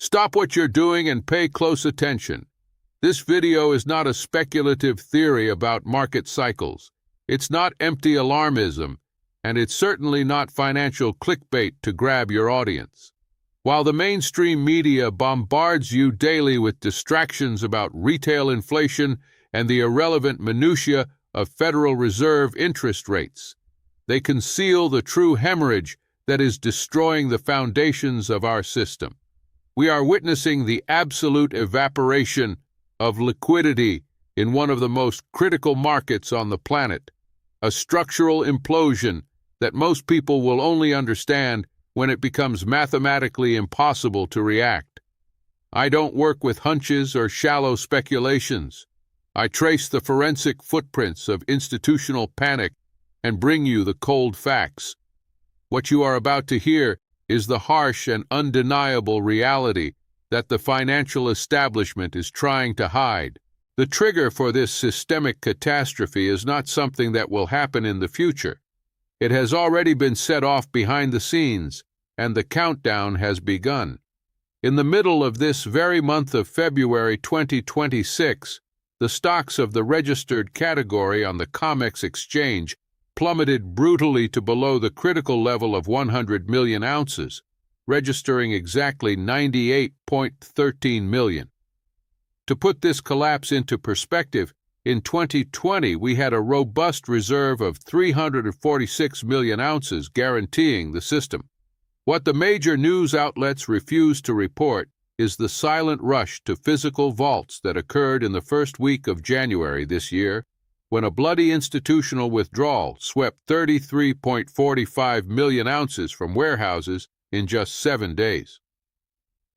Stop what you're doing and pay close attention. This video is not a speculative theory about market cycles. It's not empty alarmism, and it's certainly not financial clickbait to grab your audience. While the mainstream media bombards you daily with distractions about retail inflation and the irrelevant minutiae of Federal Reserve interest rates, they conceal the true hemorrhage that is destroying the foundations of our system. We are witnessing the absolute evaporation of liquidity in one of the most critical markets on the planet, a structural implosion that most people will only understand when it becomes mathematically impossible to react. I don't work with hunches or shallow speculations. I trace the forensic footprints of institutional panic and bring you the cold facts. What you are about to hear is the harsh and undeniable reality that the financial establishment is trying to hide. The trigger for this systemic catastrophe is not something that will happen in the future. It has already been set off behind the scenes, and the countdown has begun. In the middle of this very month of February 2026, the stocks of the registered category on the COMEX exchange plummeted brutally to below the critical level of 100 million ounces, registering exactly 98.13 million. To put this collapse into perspective, in 2020 we had a robust reserve of 346 million ounces guaranteeing the system. What the major news outlets refuse to report is the silent rush to physical vaults that occurred in the first week of January this year, when a bloody institutional withdrawal swept 33.45 million ounces from warehouses in just 7 days.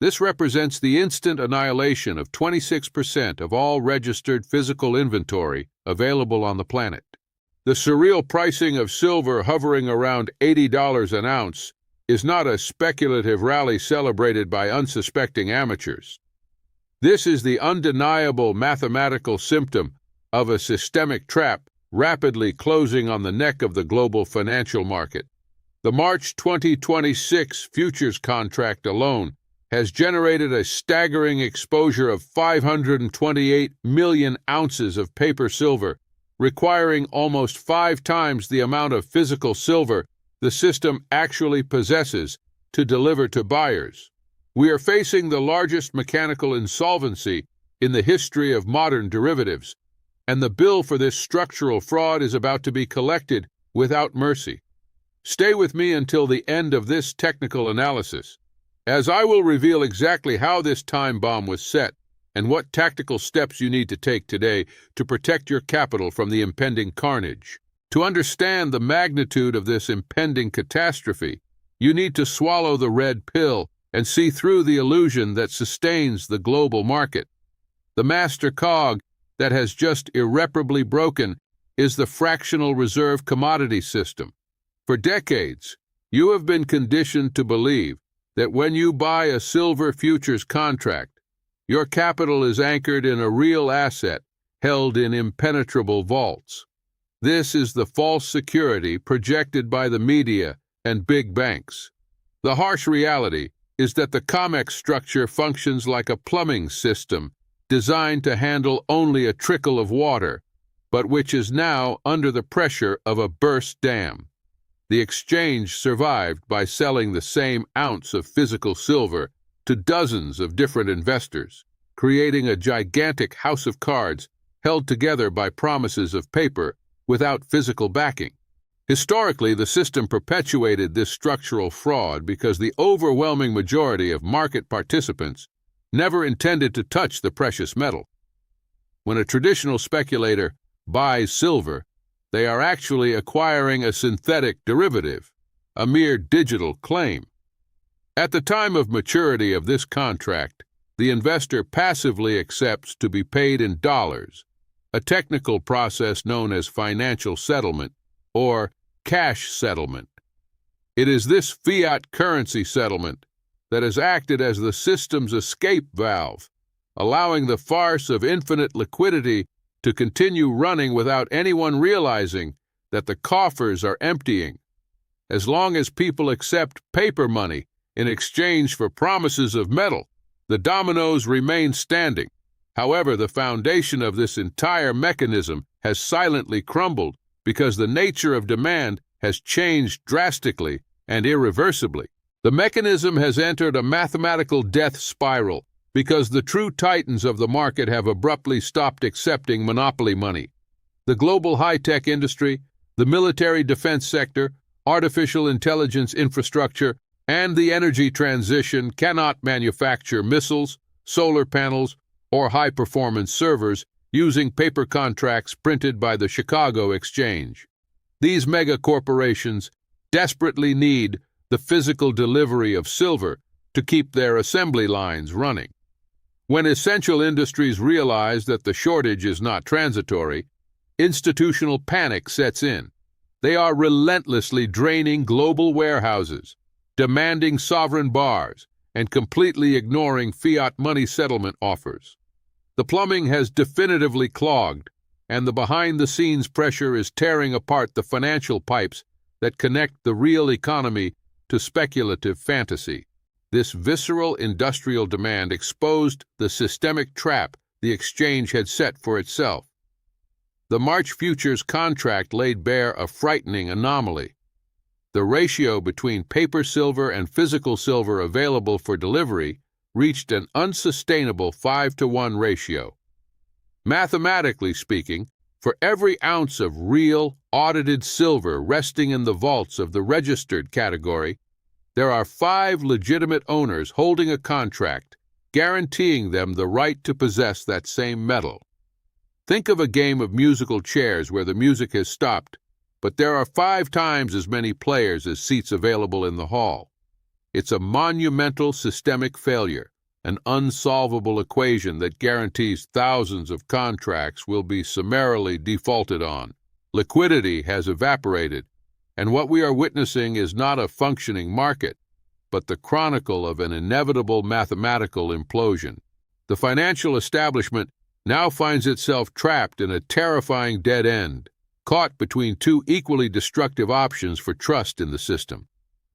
This represents the instant annihilation of 26% of all registered physical inventory available on the planet. The surreal pricing of silver hovering around $80 an ounce is not a speculative rally celebrated by unsuspecting amateurs. This is the undeniable mathematical symptom of a systemic trap rapidly closing on the neck of the global financial market. The March 2026 futures contract alone has generated a staggering exposure of 528 million ounces of paper silver, requiring almost 5 times the amount of physical silver the system actually possesses to deliver to buyers. We are facing the largest mechanical insolvency in the history of modern derivatives, and the bill for this structural fraud is about to be collected without mercy. Stay with me until the end of this technical analysis, as I will reveal exactly how this time bomb was set and what tactical steps you need to take today to protect your capital from the impending carnage. To understand the magnitude of this impending catastrophe, you need to swallow the red pill and see through the illusion that sustains the global market. The master cog that has just irreparably broken is the fractional reserve commodity system. For decades, you have been conditioned to believe that when you buy a silver futures contract, your capital is anchored in a real asset held in impenetrable vaults. This is the false security projected by the media and big banks. The harsh reality is that the COMEX structure functions like a plumbing system designed to handle only a trickle of water, but which is now under the pressure of a burst dam. The exchange survived by selling the same ounce of physical silver to dozens of different investors, creating a gigantic house of cards held together by promises of paper without physical backing. Historically, the system perpetuated this structural fraud because the overwhelming majority of market participants never intended to touch the precious metal. When a traditional speculator buys silver, they are actually acquiring a synthetic derivative, a mere digital claim. At the time of maturity of this contract, the investor passively accepts to be paid in dollars, a technical process known as financial settlement or cash settlement. It is this fiat currency settlement that has acted as the system's escape valve, allowing the farce of infinite liquidity to continue running without anyone realizing that the coffers are emptying. As long as people accept paper money in exchange for promises of metal, The dominoes remain standing. However, the foundation of this entire mechanism has silently crumbled because the nature of demand has changed drastically and irreversibly. The mechanism has entered a mathematical death spiral because the true titans of the market have abruptly stopped accepting monopoly money. The global high-tech industry, the military defense sector, artificial intelligence infrastructure, and the energy transition cannot manufacture missiles, solar panels, or high-performance servers using paper contracts printed by the Chicago Exchange. These mega-corporations desperately need the physical delivery of silver to keep their assembly lines running. When essential industries realize that the shortage is not transitory, institutional panic sets in. They are relentlessly draining global warehouses, demanding sovereign bars, and completely ignoring fiat money settlement offers. The plumbing has definitively clogged, and the behind-the-scenes pressure is tearing apart the financial pipes that connect the real economy to speculative fantasy. This visceral industrial demand exposed the systemic trap the exchange had set for itself. The March futures contract laid bare a frightening anomaly. The ratio between paper silver and physical silver available for delivery reached an unsustainable 5-to-1 ratio. Mathematically speaking, for every ounce of real, audited silver resting in the vaults of the registered category, there are 5 legitimate owners holding a contract, guaranteeing them the right to possess that same metal. Think of a game of musical chairs where the music has stopped, but there are 5 times as many players as seats available in the hall. It's a monumental systemic failure, an unsolvable equation that guarantees thousands of contracts will be summarily defaulted on. Liquidity has evaporated, and what we are witnessing is not a functioning market, but the chronicle of an inevitable mathematical implosion. The financial establishment now finds itself trapped in a terrifying dead end, caught between 2 equally destructive options for trust in the system.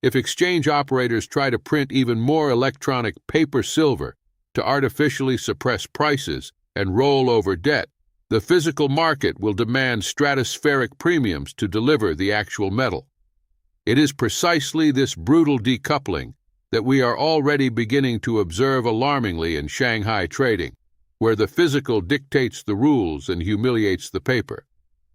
If exchange operators try to print even more electronic paper silver to artificially suppress prices and roll over debt, the physical market will demand stratospheric premiums to deliver the actual metal. It is precisely this brutal decoupling that we are already beginning to observe alarmingly in Shanghai trading, where the physical dictates the rules and humiliates the paper.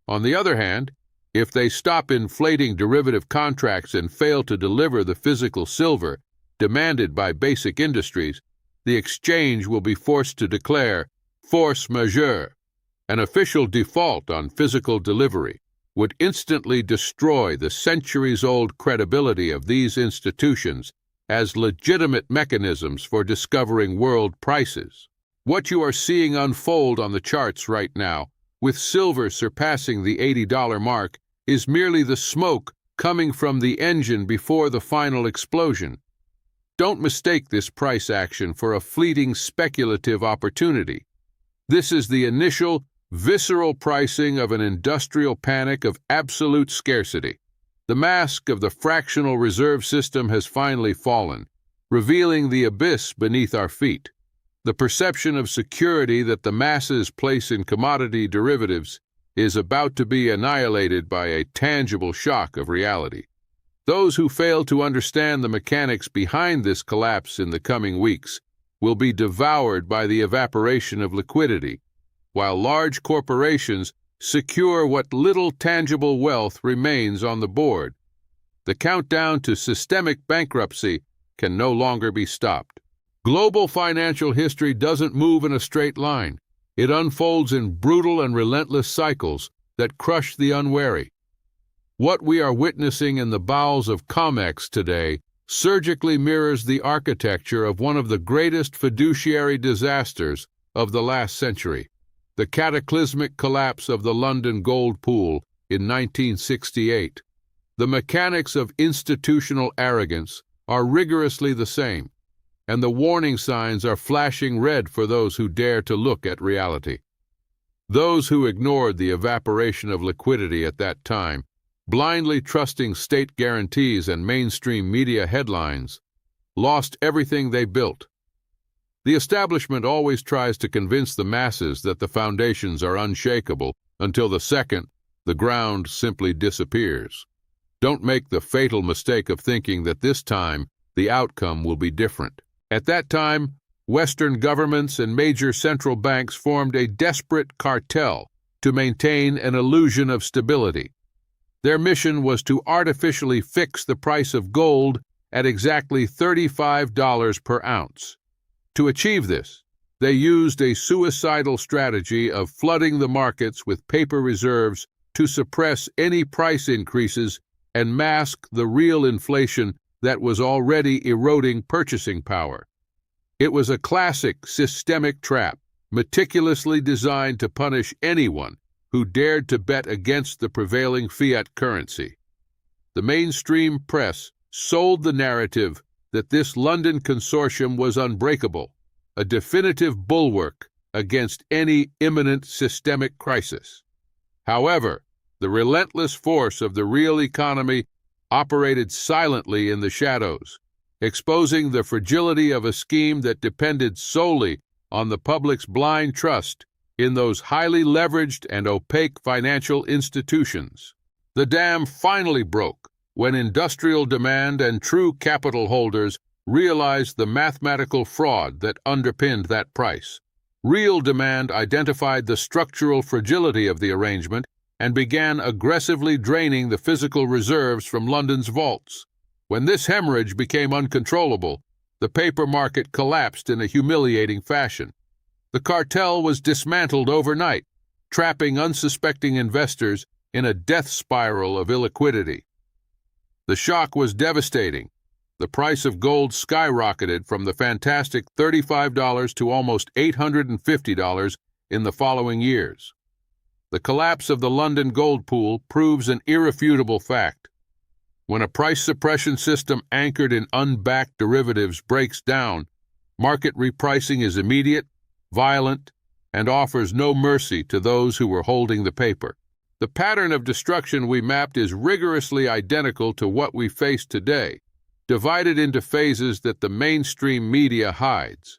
On the other hand, if they stop inflating derivative contracts and fail to deliver the physical silver demanded by basic industries, the exchange will be forced to declare force majeure. An official default on physical delivery would instantly destroy the centuries-old credibility of these institutions as legitimate mechanisms for discovering world prices. What you are seeing unfold on the charts right now, with silver surpassing the $80 mark, is merely the smoke coming from the engine before the final explosion. Don't mistake this price action for a fleeting speculative opportunity. This is the initial, visceral pricing of an industrial panic of absolute scarcity. The mask of the fractional reserve system has finally fallen, revealing the abyss beneath our feet. The perception of security that the masses place in commodity derivatives is about to be annihilated by a tangible shock of reality. Those who fail to understand the mechanics behind this collapse in the coming weeks will be devoured by the evaporation of liquidity, while large corporations secure what little tangible wealth remains on the board. The countdown to systemic bankruptcy can no longer be stopped. Global financial history doesn't move in a straight line. It unfolds in brutal and relentless cycles that crush the unwary. What we are witnessing in the bowels of COMEX today surgically mirrors the architecture of one of the greatest fiduciary disasters of the last century, the cataclysmic collapse of the London gold pool in 1968. The mechanics of institutional arrogance are rigorously the same, and the warning signs are flashing red for those who dare to look at reality. Those who ignored the evaporation of liquidity at that time, blindly trusting state guarantees and mainstream media headlines, lost everything they built. The establishment always tries to convince the masses that the foundations are unshakable until the second the ground simply disappears. Don't make the fatal mistake of thinking that this time the outcome will be different. At that time, Western governments and major central banks formed a desperate cartel to maintain an illusion of stability. Their mission was to artificially fix the price of gold at exactly $35 per ounce. To achieve this, they used a suicidal strategy of flooding the markets with paper reserves to suppress any price increases and mask the real inflation that was already eroding purchasing power. It was a classic systemic trap, meticulously designed to punish anyone who dared to bet against the prevailing fiat currency. The mainstream press sold the narrative that this London consortium was unbreakable, a definitive bulwark against any imminent systemic crisis. However, the relentless force of the real economy operated silently in the shadows, exposing the fragility of a scheme that depended solely on the public's blind trust in those highly leveraged and opaque financial institutions. The dam finally broke when industrial demand and true capital holders realized the mathematical fraud that underpinned that price. Real demand identified the structural fragility of the arrangement and began aggressively draining the physical reserves from London's vaults. When this hemorrhage became uncontrollable, the paper market collapsed in a humiliating fashion. The cartel was dismantled overnight, trapping unsuspecting investors in a death spiral of illiquidity. The shock was devastating. The price of gold skyrocketed from the fantastic $35 to almost $850 in the following years. The collapse of the London gold pool proves an irrefutable fact. When a price suppression system anchored in unbacked derivatives breaks down, market repricing is immediate, violent, and offers no mercy to those who were holding the paper. The pattern of destruction we mapped is rigorously identical to what we face today, divided into phases that the mainstream media hides.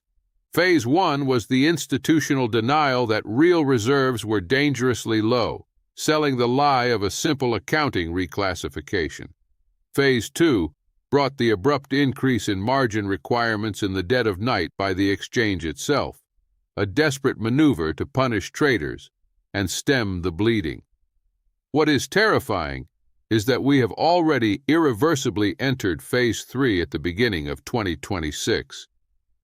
Phase 1 was the institutional denial that real reserves were dangerously low, selling the lie of a simple accounting reclassification. Phase 2 brought the abrupt increase in margin requirements in the dead of night by the exchange itself, a desperate maneuver to punish traders and stem the bleeding. What is terrifying is that we have already irreversibly entered Phase 3 at the beginning of 2026.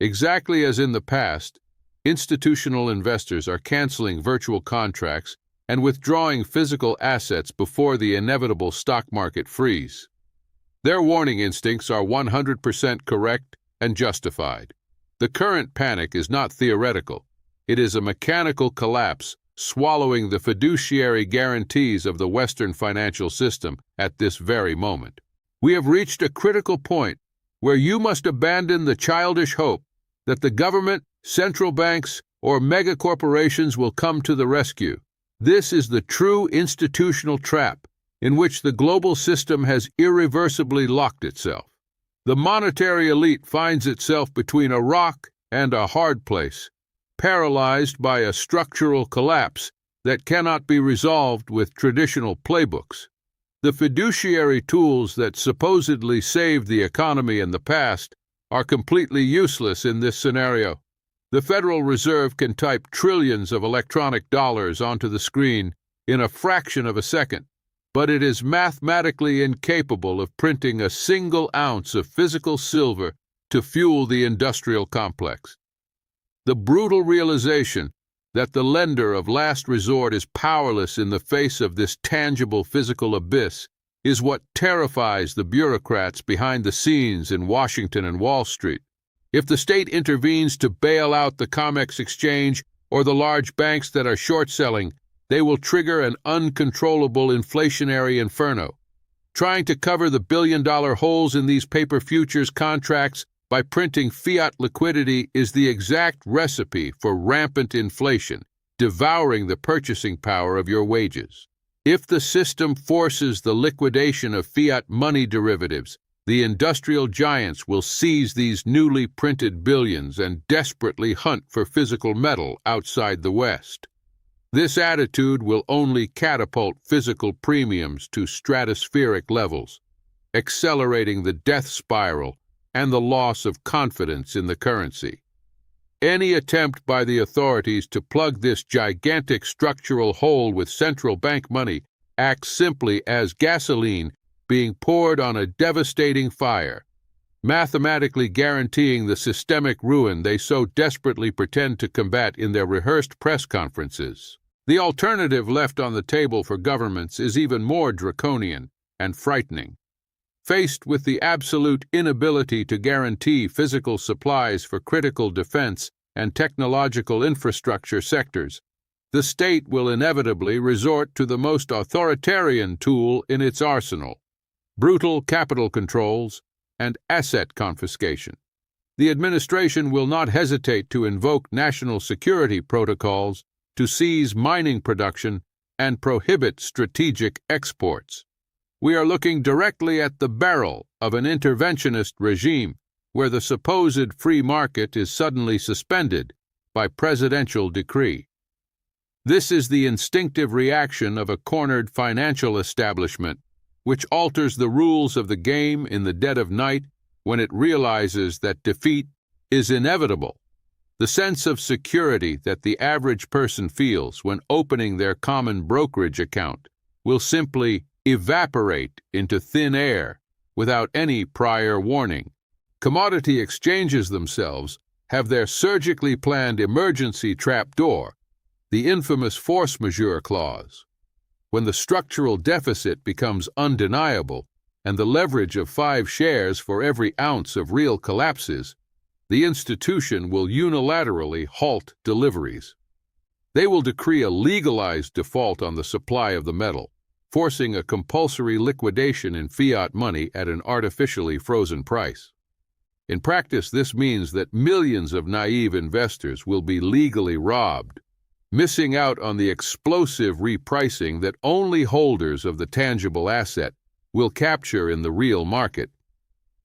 Exactly as in the past, institutional investors are canceling virtual contracts and withdrawing physical assets before the inevitable stock market freeze. Their warning instincts are 100% correct and justified. The current panic is not theoretical. It is a mechanical collapse swallowing the fiduciary guarantees of the Western financial system at this very moment. We have reached a critical point where you must abandon the childish hope that the government, central banks, or megacorporations will come to the rescue. This is the true institutional trap in which the global system has irreversibly locked itself. The monetary elite finds itself between a rock and a hard place, paralyzed by a structural collapse that cannot be resolved with traditional playbooks. The fiduciary tools that supposedly saved the economy in the past are completely useless in this scenario. The Federal Reserve can type trillions of electronic dollars onto the screen in a fraction of a second, but it is mathematically incapable of printing a single ounce of physical silver to fuel the industrial complex. The brutal realization that the lender of last resort is powerless in the face of this tangible physical abyss is what terrifies the bureaucrats behind the scenes in Washington and Wall Street. If the state intervenes to bail out the COMEX exchange or the large banks that are short-selling, they will trigger an uncontrollable inflationary inferno. Trying to cover the billion-dollar holes in these paper futures contracts by printing fiat liquidity is the exact recipe for rampant inflation, devouring the purchasing power of your wages. If the system forces the liquidation of fiat money derivatives, The industrial giants will seize these newly printed billions and desperately hunt for physical metal outside the West. This attitude will only catapult physical premiums to stratospheric levels, accelerating the death spiral and the loss of confidence in the currency. Any attempt by the authorities to plug this gigantic structural hole with central bank money acts simply as gasoline being poured on a devastating fire, mathematically guaranteeing the systemic ruin they so desperately pretend to combat in their rehearsed press conferences. The alternative left on the table for governments is even more draconian and frightening. Faced with the absolute inability to guarantee physical supplies for critical defense and technological infrastructure sectors, the state will inevitably resort to the most authoritarian tool in its arsenal: brutal capital controls and asset confiscation. The administration will not hesitate to invoke national security protocols to seize mining production and prohibit strategic exports. We are looking directly at the barrel of an interventionist regime where the supposed free market is suddenly suspended by presidential decree. This is the instinctive reaction of a cornered financial establishment which alters the rules of the game in the dead of night when it realizes that defeat is inevitable. The sense of security that the average person feels when opening their common brokerage account will simply evaporate into thin air without any prior warning. Commodity exchanges themselves have their surgically planned emergency trapdoor, the infamous force majeure clause. When the structural deficit becomes undeniable and the leverage of 5 shares for every ounce of real collapses, the institution will unilaterally halt deliveries. They will decree a legalized default on the supply of the metal, forcing a compulsory liquidation in fiat money at an artificially frozen price. In practice, this means that millions of naive investors will be legally robbed, missing out on the explosive repricing that only holders of the tangible asset will capture in the real market.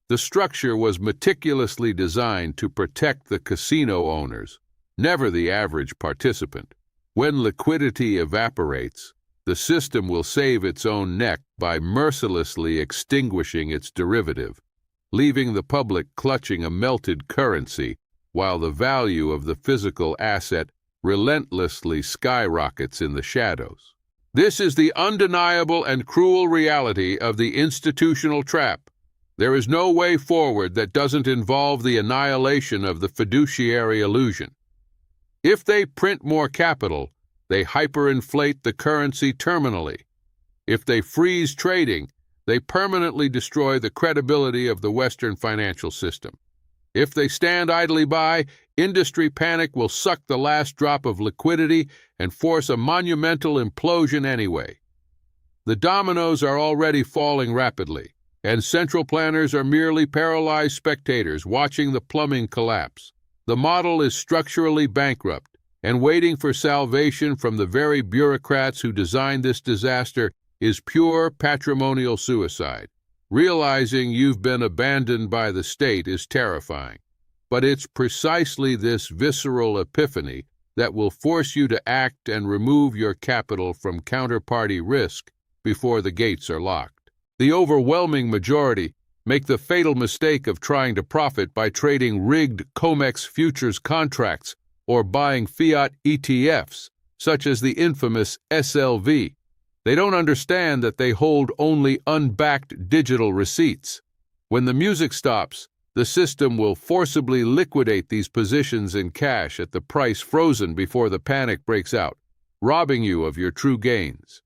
The structure was meticulously designed to protect the casino owners, never the average participant. When liquidity evaporates, the system will save its own neck by mercilessly extinguishing its derivative, leaving the public clutching a melted currency while the value of the physical asset relentlessly skyrockets in the shadows. This is the undeniable and cruel reality of the institutional trap. There is no way forward that doesn't involve the annihilation of the fiduciary illusion. If they print more capital, they hyperinflate the currency terminally. If they freeze trading, they permanently destroy the credibility of the Western financial system. If they stand idly by, industry panic will suck the last drop of liquidity and force a monumental implosion anyway. The dominoes are already falling rapidly, and central planners are merely paralyzed spectators watching the plumbing collapse. The model is structurally bankrupt, and waiting for salvation from the very bureaucrats who designed this disaster is pure patrimonial suicide. Realizing you've been abandoned by the state is terrifying, but it's precisely this visceral epiphany that will force you to act and remove your capital from counterparty risk before the gates are locked. The overwhelming majority make the fatal mistake of trying to profit by trading rigged COMEX futures contracts or buying fiat ETFs, such as the infamous SLV. They don't understand that they hold only unbacked digital receipts. When the music stops, the system will forcibly liquidate these positions in cash at the price frozen before the panic breaks out, robbing you of your true gains.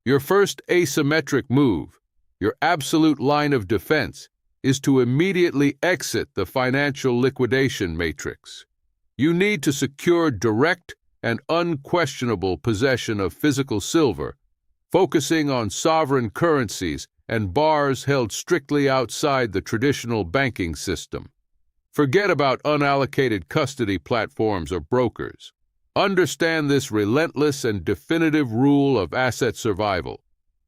Your first asymmetric move, your absolute line of defense, is to immediately exit the financial liquidation matrix. You need to secure direct and unquestionable possession of physical silver, focusing on sovereign currencies and bars held strictly outside the traditional banking system. Forget about unallocated custody platforms or brokers. Understand this relentless and definitive rule of asset survival.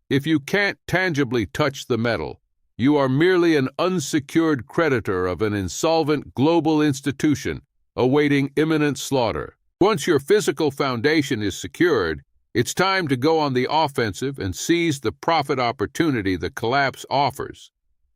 If you can't tangibly touch the metal, You are merely an unsecured creditor of an insolvent global institution awaiting imminent slaughter. Once your physical foundation is secured, it's time to go on the offensive and seize the profit opportunity the collapse offers.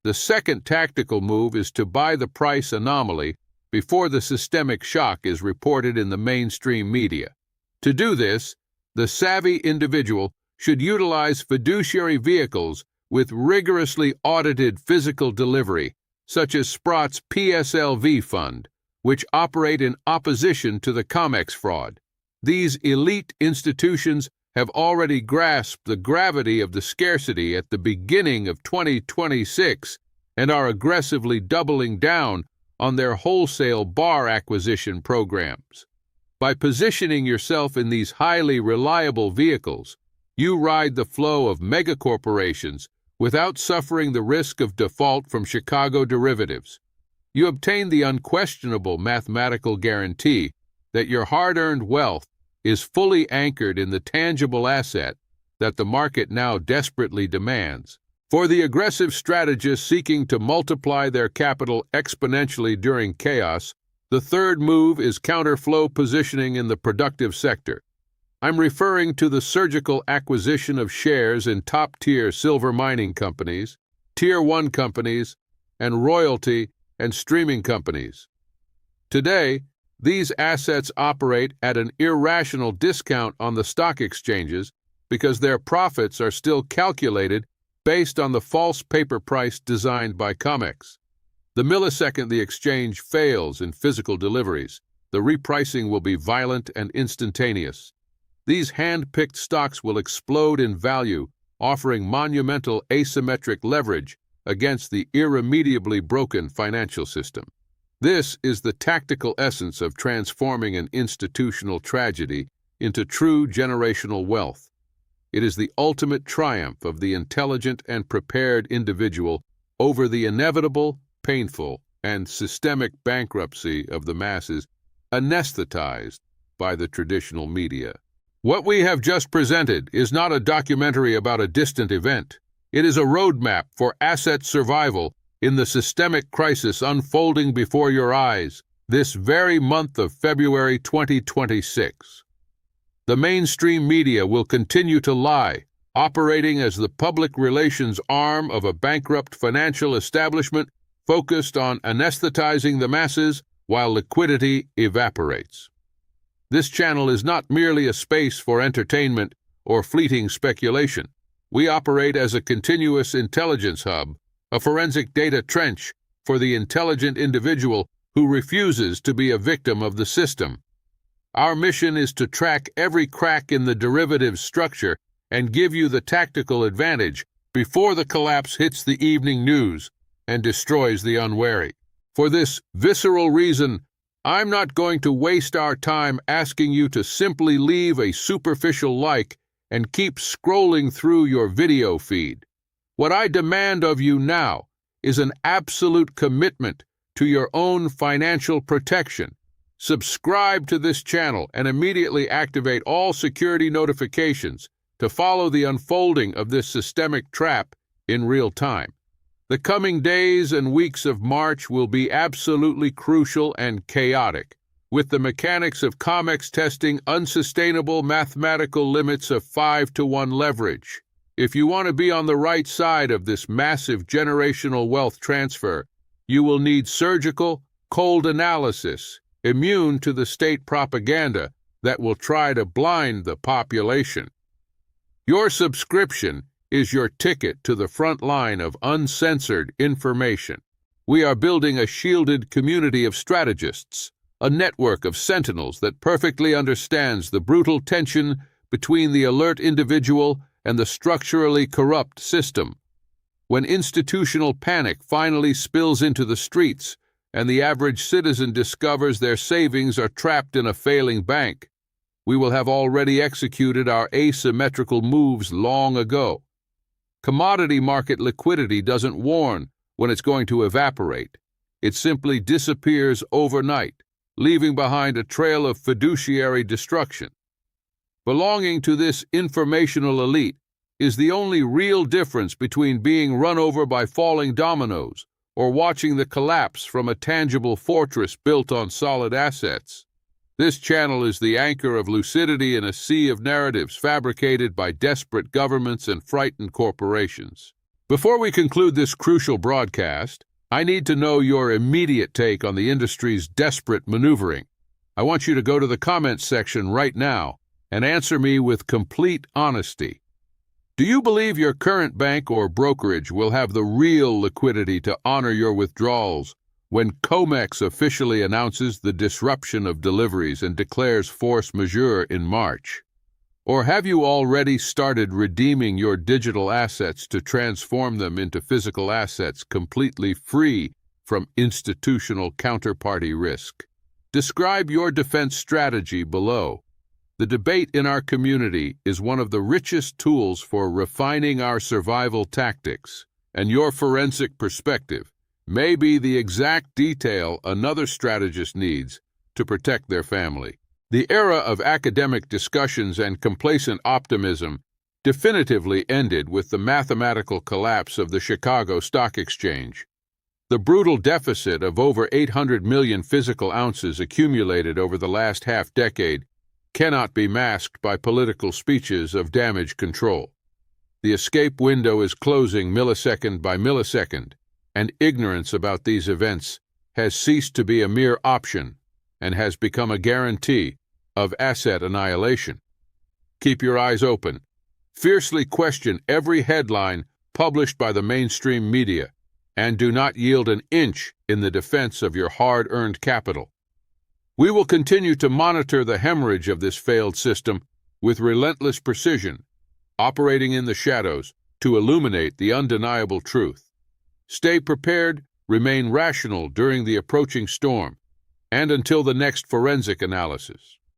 The second tactical move is to buy the price anomaly before the systemic shock is reported in the mainstream media. To do this, the savvy individual should utilize fiduciary vehicles with rigorously audited physical delivery, such as Sprott's PSLV fund, which operate in opposition to the COMEX fraud. These elite institutions have already grasped the gravity of the scarcity at the beginning of 2026 and are aggressively doubling down on their wholesale bar acquisition programs. By positioning yourself in these highly reliable vehicles, you ride the flow of megacorporations without suffering the risk of default from Chicago derivatives. You obtain the unquestionable mathematical guarantee that your hard-earned wealth is fully anchored in the tangible asset that the market now desperately demands. For the aggressive strategists seeking to multiply their capital exponentially during chaos, the third move is counterflow positioning in the productive sector. I'm referring to the surgical acquisition of shares in top-tier silver mining companies, Tier 1 companies, and royalty and streaming companies. Today, these assets operate at an irrational discount on the stock exchanges because their profits are still calculated based on the false paper price designed by COMEX. The millisecond the exchange fails in physical deliveries, the repricing will be violent and instantaneous. These hand-picked stocks will explode in value, offering monumental asymmetric leverage against the irremediably broken financial system. This is the tactical essence of transforming an institutional tragedy into true generational wealth. It is the ultimate triumph of the intelligent and prepared individual over the inevitable, painful, and systemic bankruptcy of the masses, anesthetized by the traditional media. What we have just presented is not a documentary about a distant event. It is a roadmap for asset survival in the systemic crisis unfolding before your eyes this very month of February 2026. The mainstream media will continue to lie, operating as the public relations arm of a bankrupt financial establishment focused on anesthetizing the masses while liquidity evaporates. This channel is not merely a space for entertainment or fleeting speculation. We operate as a continuous intelligence hub, a forensic data trench for the intelligent individual who refuses to be a victim of the system. Our mission is to track every crack in the derivative structure and give you the tactical advantage before the collapse hits the evening news and destroys the unwary. For this visceral reason, I'm not going to waste our time asking you to simply leave a superficial like and keep scrolling through your video feed. What I demand of you now is an absolute commitment to your own financial protection. Subscribe to this channel and immediately activate all security notifications to follow the unfolding of this systemic trap in real time. The coming days and weeks of March will be absolutely crucial and chaotic, with the mechanics of COMEX testing unsustainable mathematical limits of 5-to-1 leverage. If you want to be on the right side of this massive generational wealth transfer, you will need surgical, cold analysis, immune to the state propaganda that will try to blind the population. Your subscription is your ticket to the front line of uncensored information. We are building a shielded community of strategists, a network of sentinels that perfectly understands the brutal tension between the alert individual and the structurally corrupt system. When institutional panic finally spills into the streets and the average citizen discovers their savings are trapped in a failing bank, we will have already executed our asymmetrical moves long ago. Commodity market liquidity doesn't warn when it's going to evaporate. It simply disappears overnight, leaving behind a trail of fiduciary destruction. Belonging to this informational elite, is the only real difference between being run over by falling dominoes or watching the collapse from a tangible fortress built on solid assets. This channel is the anchor of lucidity in a sea of narratives fabricated by desperate governments and frightened corporations. Before we conclude this crucial broadcast, I need to know your immediate take on the industry's desperate maneuvering. I want you to go to the comments section right now and answer me with complete honesty. Do you believe your current bank or brokerage will have the real liquidity to honor your withdrawals when COMEX officially announces the disruption of deliveries and declares force majeure in March? Or have you already started redeeming your digital assets to transform them into physical assets completely free from institutional counterparty risk? Describe your defense strategy below. The debate in our community is one of the richest tools for refining our survival tactics, and your forensic perspective may be the exact detail another strategist needs to protect their family. The era of academic discussions and complacent optimism definitively ended with the mathematical collapse of the Chicago Stock Exchange. The brutal deficit of over 800 million physical ounces accumulated over the last half-decade cannot be masked by political speeches of damage control. The escape window is closing millisecond by millisecond, and ignorance about these events has ceased to be a mere option and has become a guarantee of asset annihilation. Keep your eyes open. Fiercely question every headline published by the mainstream media, and do not yield an inch in the defense of your hard-earned capital. We will continue to monitor the hemorrhage of this failed system with relentless precision, operating in the shadows to illuminate the undeniable truth. Stay prepared, remain rational during the approaching storm, and until the next forensic analysis.